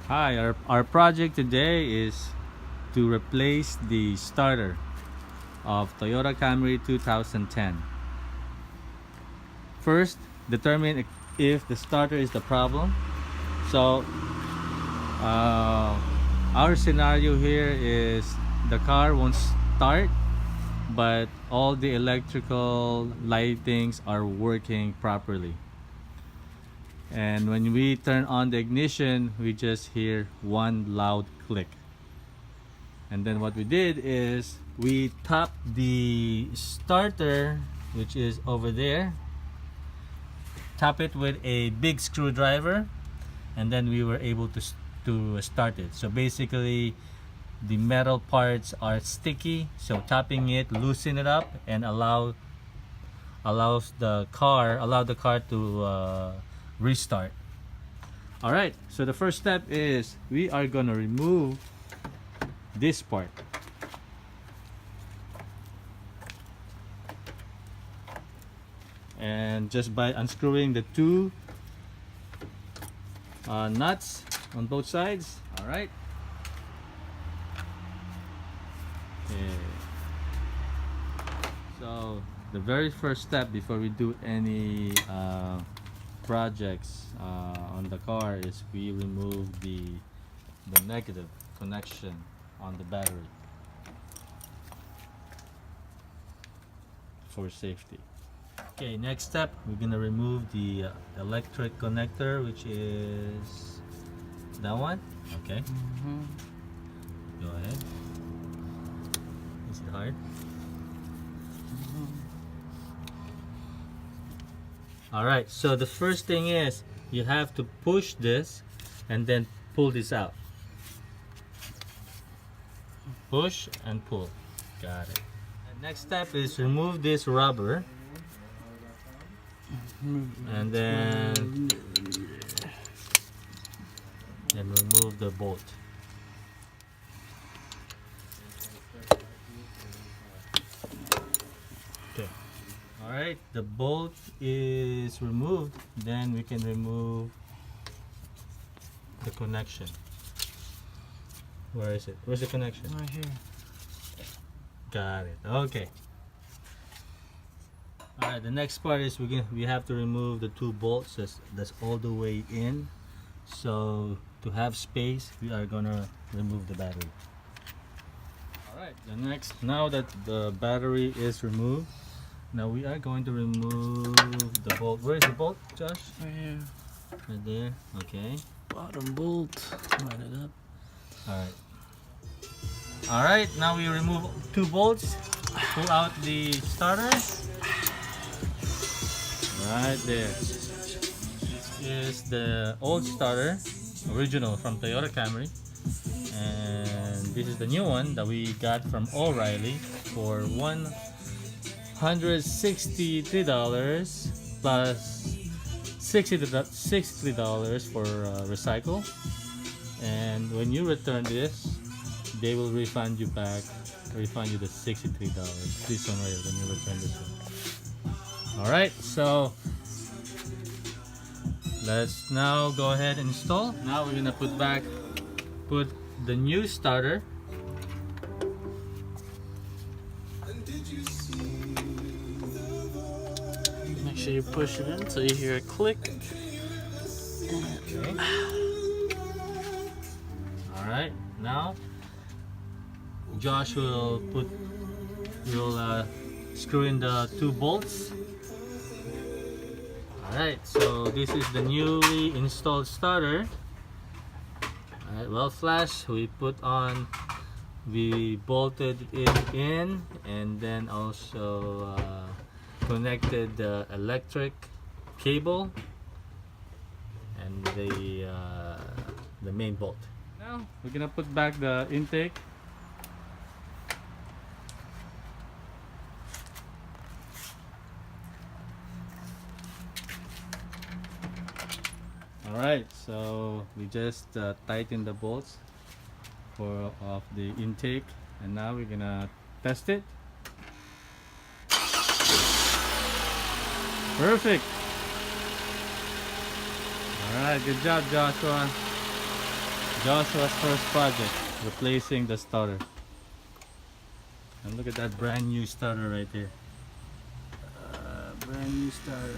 Hi, our project today is to replace the starter of Toyota Camry 2010. First, determine if the starter is the problem. So, uh, our scenario here is the car won't start, but all the electrical lightings are working properly. And when we turn on the ignition, we just hear one loud click. And then what we did is we tapped the starter, which is over there, tap it with a big screwdriver, and then we were able to start it. So basically the metal parts are sticky, so tapping it loosen it up and allow the car to restart. All right, so the first step is we are going to remove this part. And just by unscrewing the two nuts on both sides. All right. Okay. So the very first step before we do any projects on the car is we remove the negative connection on the battery for safety. Okay, next step, we're gonna remove the electric connector, which is that one. Okay. Go ahead. Is it hard? All right, so the first thing is you have to push this and then pull this out. Push and pull. Got it. The next step is remove this rubber and then remove the bolt. Okay. All right, the bolt is removed. Then we can remove the connection. Where is it? Where's the connection? Right here. Got it. Okay. All right. The next part is we have to remove the two bolts that's all the way in. So to have space, we are gonna remove the battery. All right. Now that the battery is removed, now we are going to remove the bolt. Where is the bolt, Josh? Right here. Right there. Okay. Bottom bolt. Line it up. All right. All right. Now we remove two bolts. Pull out the starter. Right there. This is the old starter, original from Toyota Camry, and this is the new one that we got from O'Reilly for $163 plus $63 for recycle. And when you return this, they will refund you the $63. This one right here, when you return this one. All right, so let's now go ahead and install. Now we're gonna put the new starter. Make sure you push it in until you hear a click. Okay. All right, now Josh will screw in the two bolts. Alright, so this is the newly installed starter. Alright, well flashed. We bolted it in and then also connected the electric cable and the main bolt. Now we're gonna put back the intake. Alright, so we just tighten the bolts of the intake, and now we're gonna test it. Perfect. Alright, good job, Joshua. Joshua's first project, replacing the starter. And look at that brand new starter right there. Brand new starter.